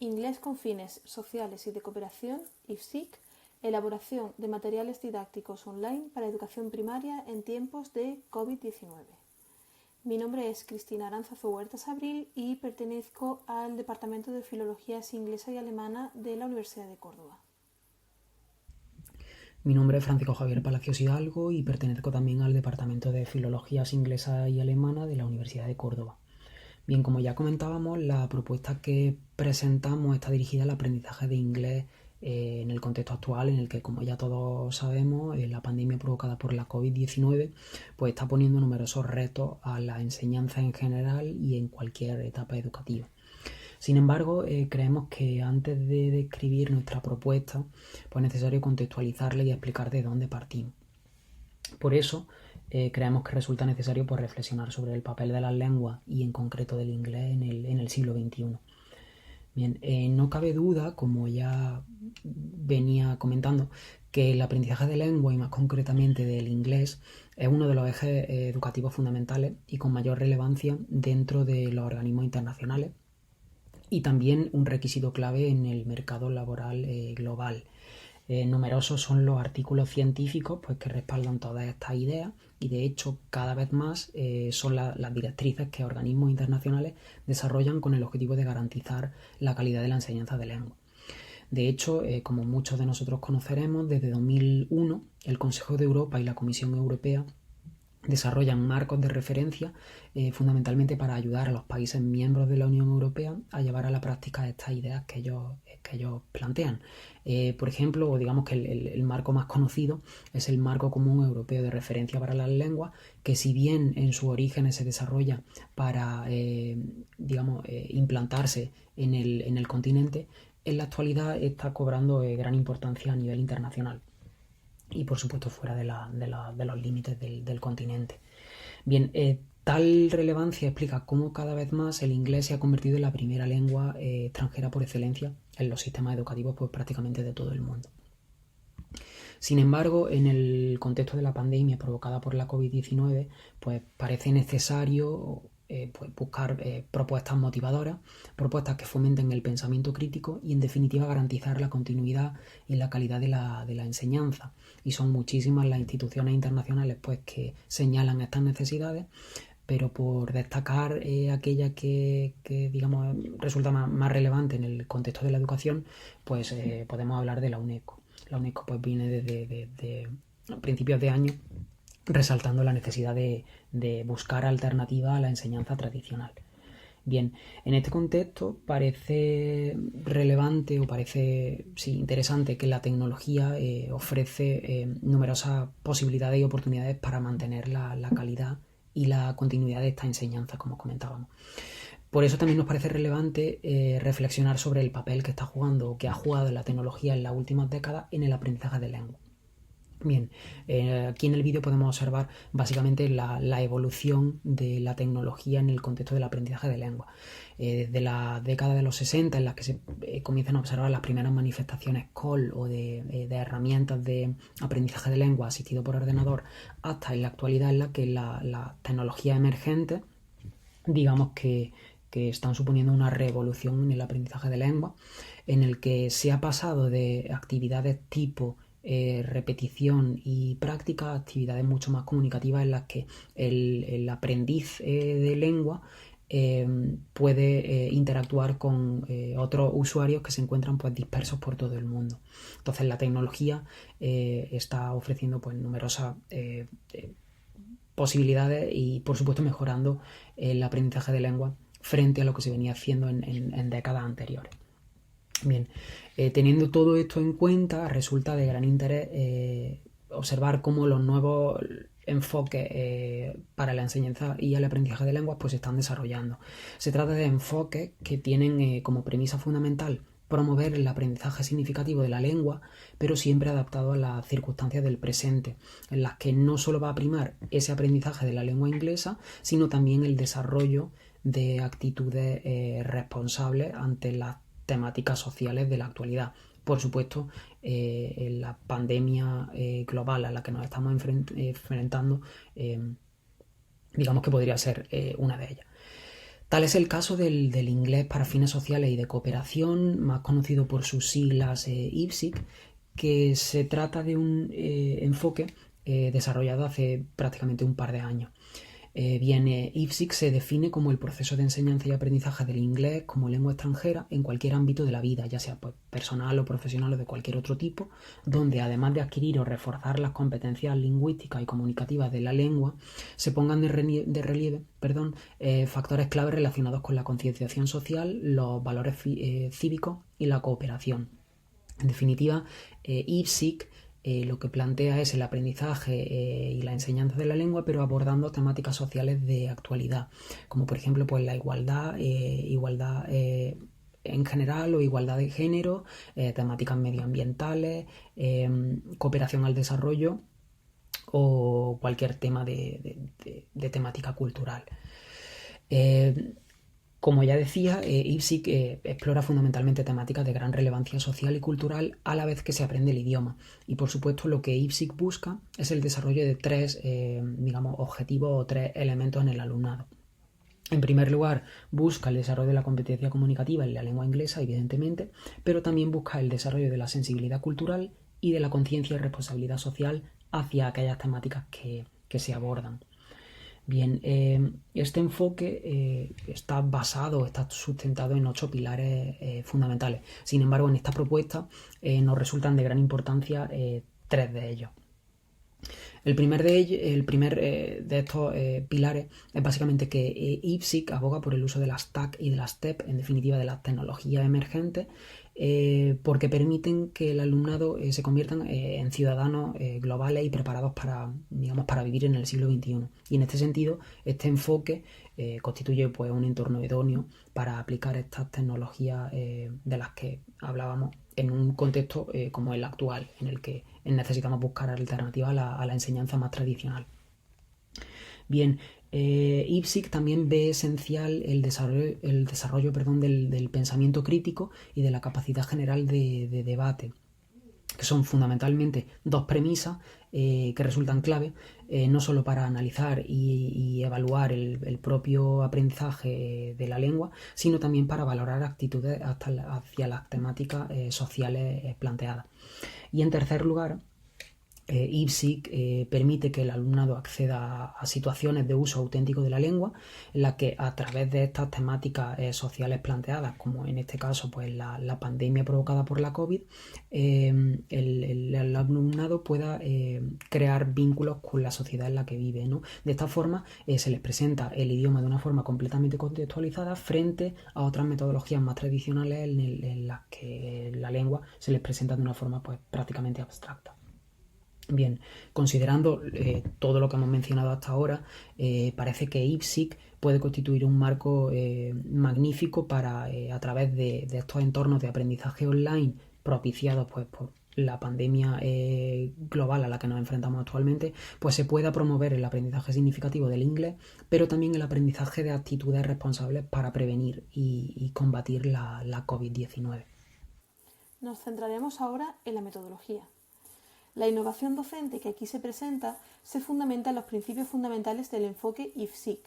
Inglés con fines sociales y de cooperación, IFSIC, elaboración de materiales didácticos online para educación primaria en tiempos de COVID-19. Mi nombre es Cristina Aránzazu Huertas Abril y pertenezco al Departamento de Filologías Inglesa y Alemana de la Universidad de Córdoba. Mi nombre es Francisco Javier Palacios Hidalgo y pertenezco también al Departamento de Filologías Inglesa y Alemana de la Universidad de Córdoba. Bien, como ya comentábamos, la propuesta que presentamos está dirigida al aprendizaje de inglés en el contexto actual en el que, como ya todos sabemos, la pandemia provocada por la COVID-19 pues está poniendo numerosos retos a la enseñanza en general y en cualquier etapa educativa. Sin embargo, creemos que antes de describir nuestra propuesta, pues es necesario contextualizarla y explicar de dónde partimos. Por eso, creemos que resulta necesario pues, reflexionar sobre el papel de las lenguas y en concreto del inglés en el siglo XXI. Bien, no cabe duda, como ya venía comentando, que el aprendizaje de lengua y más concretamente del inglés es uno de los ejes educativos fundamentales y con mayor relevancia dentro de los organismos internacionales y también un requisito clave en el mercado laboral global. Numerosos son los artículos científicos pues, que respaldan todas estas ideas y de hecho cada vez más son las directrices que organismos internacionales desarrollan con el objetivo de garantizar la calidad de la enseñanza de lengua. De hecho, como muchos de nosotros conoceremos, desde 2001 el Consejo de Europa y la Comisión Europea desarrollan marcos de referencia fundamentalmente para ayudar a los países miembros de la Unión Europea a llevar a la práctica estas ideas que ellos plantean. Por ejemplo, digamos que el marco más conocido es el Marco Común Europeo de Referencia para las Lenguas, que si bien en sus orígenes se desarrolla para implantarse en el continente, en la actualidad está cobrando gran importancia a nivel internacional y por supuesto fuera de los límites del continente. Bien, tal relevancia explica cómo cada vez más el inglés se ha convertido en la primera lengua extranjera por excelencia en los sistemas educativos pues, prácticamente de todo el mundo. Sin embargo, en el contexto de la pandemia provocada por la COVID-19, pues parece necesario pues buscar propuestas motivadoras, propuestas que fomenten el pensamiento crítico y en definitiva garantizar la continuidad y la calidad de la enseñanza. Y son muchísimas las instituciones internacionales pues, que señalan estas necesidades, pero por destacar aquella que digamos resulta más relevante en el contexto de la educación, pues podemos hablar de la UNESCO. La UNESCO pues viene desde principios de año resaltando la necesidad de buscar alternativas a la enseñanza tradicional. Bien, en este contexto parece relevante o parece interesante que la tecnología ofrece numerosas posibilidades y oportunidades para mantener la calidad y la continuidad de esta enseñanza, como comentábamos. Por eso también nos parece relevante reflexionar sobre el papel que está jugando o que ha jugado la tecnología en las últimas décadas en el aprendizaje de lengua. Bien, aquí en el vídeo podemos observar básicamente la evolución de la tecnología en el contexto del aprendizaje de lengua. Desde la década de los 60 en las que se comienzan a observar las primeras manifestaciones COL o de herramientas de aprendizaje de lengua asistido por ordenador, hasta en la actualidad en la que las tecnologías emergentes, digamos que están suponiendo una revolución en el aprendizaje de lengua, en el que se ha pasado de actividades tipo repetición y práctica a actividades mucho más comunicativas en las que el aprendiz de lengua puede interactuar con otros usuarios que se encuentran pues, dispersos por todo el mundo. Entonces la tecnología está ofreciendo pues, numerosas posibilidades y por supuesto mejorando el aprendizaje de lengua frente a lo que se venía haciendo en décadas anteriores. Bien, teniendo todo esto en cuenta, resulta de gran interés observar cómo los nuevos enfoques para la enseñanza y el aprendizaje de lenguas pues se están desarrollando. Se trata de enfoques que tienen como premisa fundamental promover el aprendizaje significativo de la lengua, pero siempre adaptado a las circunstancias del presente, en las que no solo va a primar ese aprendizaje de la lengua inglesa, sino también el desarrollo de actitudes responsables ante las temáticas sociales de la actualidad. Por supuesto, la pandemia global a la que nos estamos enfrentando, digamos que podría ser una de ellas. Tal es el caso del inglés para fines sociales y de cooperación, más conocido por sus siglas IPSIC, que se trata de un enfoque desarrollado hace prácticamente un par de años. IPSIC se define como el proceso de enseñanza y aprendizaje del inglés como lengua extranjera en cualquier ámbito de la vida, ya sea pues, personal o profesional o de cualquier otro tipo, donde además de adquirir o reforzar las competencias lingüísticas y comunicativas de la lengua, se pongan de relieve factores clave relacionados con la concienciación social, los valores cívicos y la cooperación. En definitiva, IPSIC lo que plantea es el aprendizaje y la enseñanza de la lengua, pero abordando temáticas sociales de actualidad, como por ejemplo pues, la igualdad en general o igualdad de género, temáticas medioambientales, cooperación al desarrollo o cualquier tema de temática cultural. Como ya decía, IPSIC explora fundamentalmente temáticas de gran relevancia social y cultural a la vez que se aprende el idioma. Y por supuesto lo que IPSIC busca es el desarrollo de tres objetivos o tres elementos en el alumnado. En primer lugar, busca el desarrollo de la competencia comunicativa en la lengua inglesa, evidentemente, pero también busca el desarrollo de la sensibilidad cultural y de la conciencia y responsabilidad social hacia aquellas temáticas que se abordan. Bien, este enfoque está sustentado en 8 pilares fundamentales. Sin embargo, en esta propuesta nos resultan de gran importancia 3 de ellos. El primer de estos pilares es básicamente que IPSIC aboga por el uso de las TAC y de las TEP, en definitiva de las tecnologías emergentes, porque permiten que el alumnado se conviertan en ciudadanos globales y preparados para vivir en el siglo XXI. Y en este sentido, este enfoque constituye pues, un entorno idóneo para aplicar estas tecnologías de las que hablábamos en un contexto como el actual, en el que necesitamos buscar alternativas a la enseñanza más tradicional. Bien, IPSIC también ve esencial el desarrollo del pensamiento crítico y de la capacidad general de debate, que son fundamentalmente 2 premisas que resultan clave, no solo para analizar y evaluar el propio aprendizaje de la lengua, sino también para valorar actitudes hacia las temáticas sociales planteadas. Y en tercer lugar, IPSIC permite que el alumnado acceda a situaciones de uso auténtico de la lengua, en las que a través de estas temáticas sociales planteadas, como en este caso pues la pandemia provocada por la COVID, el alumnado pueda crear vínculos con la sociedad en la que vive, ¿no? De esta forma se les presenta el idioma de una forma completamente contextualizada frente a otras metodologías más tradicionales en las que la lengua se les presenta de una forma pues prácticamente abstracta. Bien, considerando todo lo que hemos mencionado hasta ahora, parece que IPSIC puede constituir un marco magnífico para, a través de estos entornos de aprendizaje online propiciados pues, por la pandemia global a la que nos enfrentamos actualmente, pues se pueda promover el aprendizaje significativo del inglés, pero también el aprendizaje de actitudes responsables para prevenir y combatir la COVID-19. Nos centraremos ahora en la metodología. La innovación docente que aquí se presenta se fundamenta en los principios fundamentales del enfoque IPSIC,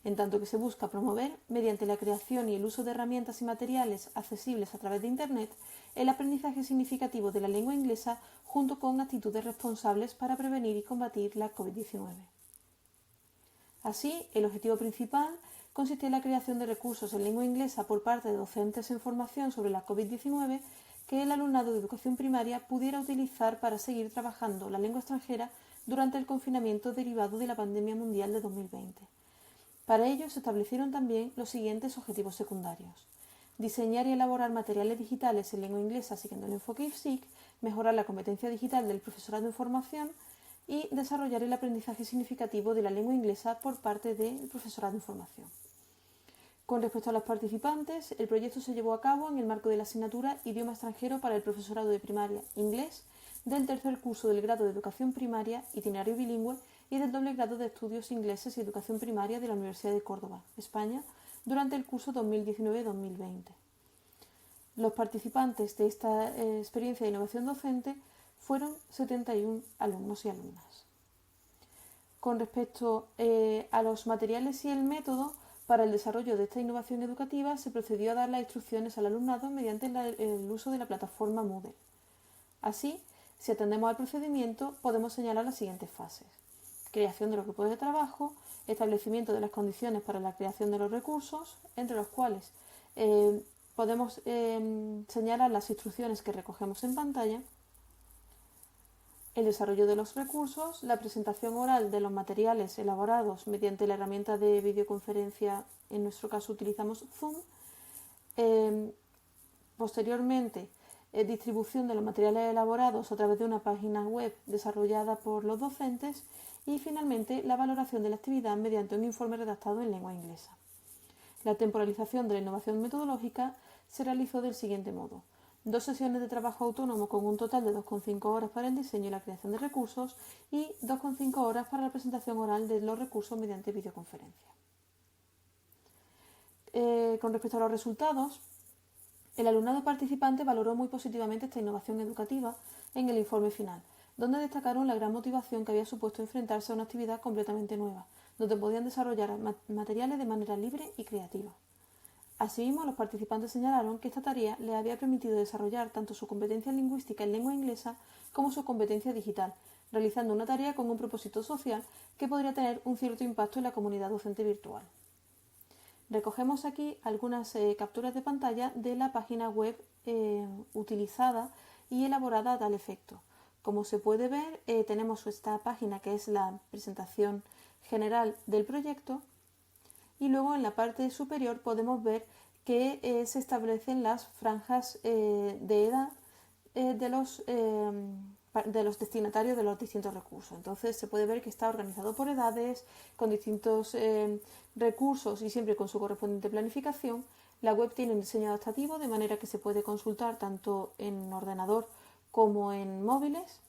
en tanto que se busca promover, mediante la creación y el uso de herramientas y materiales accesibles a través de Internet, el aprendizaje significativo de la lengua inglesa junto con actitudes responsables para prevenir y combatir la COVID-19. Así, el objetivo principal consiste en la creación de recursos en lengua inglesa por parte de docentes en formación sobre la COVID-19 que el alumnado de educación primaria pudiera utilizar para seguir trabajando la lengua extranjera durante el confinamiento derivado de la pandemia mundial de 2020. Para ello se establecieron también los siguientes objetivos secundarios: diseñar y elaborar materiales digitales en lengua inglesa siguiendo el enfoque IPSIC, mejorar la competencia digital del profesorado en formación y desarrollar el aprendizaje significativo de la lengua inglesa por parte del profesorado en formación. Con respecto a los participantes, el proyecto se llevó a cabo en el marco de la asignatura Idioma extranjero para el profesorado de primaria inglés del tercer curso del grado de Educación Primaria, itinerario bilingüe, y del doble grado de Estudios Ingleses y Educación Primaria de la Universidad de Córdoba, España, durante el curso 2019-2020. Los participantes de esta experiencia de innovación docente fueron 71 alumnos y alumnas. Con respecto a los materiales y el método, Para el desarrollo de esta innovación educativa se procedió a dar las instrucciones al alumnado mediante el uso de la plataforma Moodle. Así, si atendemos al procedimiento, podemos señalar las siguientes fases: creación de los grupos de trabajo, establecimiento de las condiciones para la creación de los recursos, entre los cuales podemos señalar las instrucciones que recogemos en pantalla, el desarrollo de los recursos, la presentación oral de los materiales elaborados mediante la herramienta de videoconferencia, en nuestro caso utilizamos Zoom, posteriormente distribución de los materiales elaborados a través de una página web desarrollada por los docentes y finalmente la valoración de la actividad mediante un informe redactado en lengua inglesa. La temporalización de la innovación metodológica se realizó del siguiente modo: 2 sesiones de trabajo autónomo con un total de 2,5 horas para el diseño y la creación de recursos y 2,5 horas para la presentación oral de los recursos mediante videoconferencia. Con respecto a los resultados, el alumnado participante valoró muy positivamente esta innovación educativa en el informe final, donde destacaron la gran motivación que había supuesto enfrentarse a una actividad completamente nueva, donde podían desarrollar materiales de manera libre y creativa. Asimismo, los participantes señalaron que esta tarea les había permitido desarrollar tanto su competencia lingüística en lengua inglesa como su competencia digital, realizando una tarea con un propósito social que podría tener un cierto impacto en la comunidad docente virtual. Recogemos aquí algunas capturas de pantalla de la página web utilizada y elaborada a tal efecto. Como se puede ver, tenemos esta página que es la presentación general del proyecto, y luego en la parte superior podemos ver que se establecen las franjas de edad de los destinatarios de los distintos recursos. Entonces se puede ver que está organizado por edades, con distintos recursos y siempre con su correspondiente planificación. La web tiene un diseño adaptativo de manera que se puede consultar tanto en ordenador como en móviles.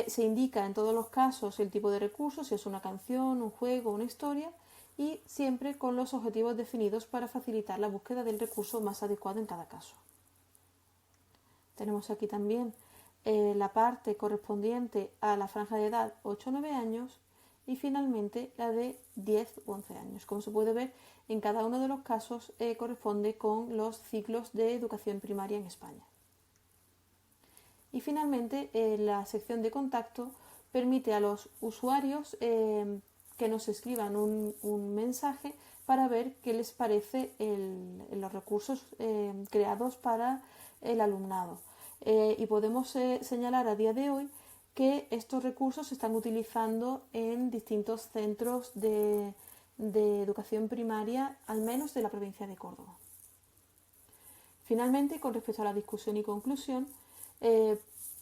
Se indica en todos los casos el tipo de recurso, si es una canción, un juego, una historia, y siempre con los objetivos definidos para facilitar la búsqueda del recurso más adecuado en cada caso. Tenemos aquí también la parte correspondiente a la franja de edad 8 o 9 años y finalmente la de 10 u 11 años. Como se puede ver, en cada uno de los casos corresponde con los ciclos de educación primaria en España. Y finalmente, la sección de contacto permite a los usuarios que nos escriban un mensaje para ver qué les parece los recursos creados para el alumnado. Y podemos señalar a día de hoy que estos recursos se están utilizando en distintos centros de educación primaria, al menos de la provincia de Córdoba. Finalmente, con respecto a la discusión y conclusión,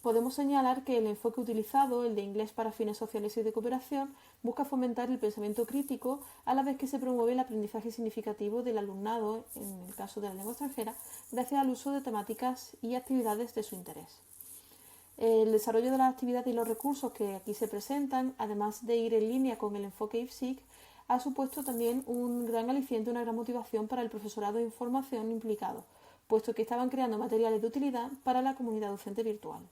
podemos señalar que el enfoque utilizado, el de inglés para fines sociales y de cooperación, busca fomentar el pensamiento crítico a la vez que se promueve el aprendizaje significativo del alumnado, en el caso de la lengua extranjera, gracias al uso de temáticas y actividades de su interés. El desarrollo de las actividades y los recursos que aquí se presentan, además de ir en línea con el enfoque IFSIC, ha supuesto también un gran aliciente, una gran motivación para el profesorado de información implicado, puesto que estaban creando materiales de utilidad para la comunidad docente virtual.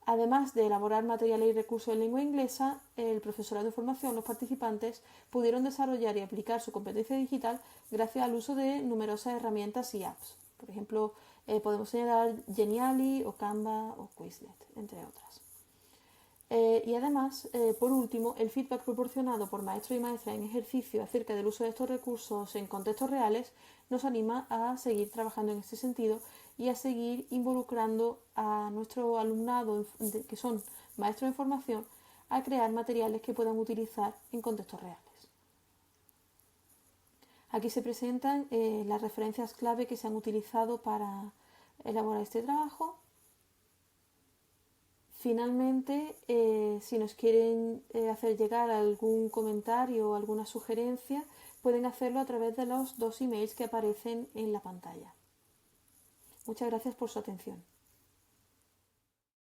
Además de elaborar materiales y recursos en lengua inglesa, el profesorado de formación, los participantes, pudieron desarrollar y aplicar su competencia digital gracias al uso de numerosas herramientas y apps. Por ejemplo, podemos señalar Geniali o Canva o Quizlet, entre otras. Y además, por último, el feedback proporcionado por maestros y maestras en ejercicio acerca del uso de estos recursos en contextos reales nos anima a seguir trabajando en este sentido y a seguir involucrando a nuestro alumnado, que son maestros de formación, a crear materiales que puedan utilizar en contextos reales. Aquí se presentan las referencias clave que se han utilizado para elaborar este trabajo. Finalmente, si nos quieren hacer llegar algún comentario o alguna sugerencia, pueden hacerlo a través de los 2 emails que aparecen en la pantalla. Muchas gracias por su atención.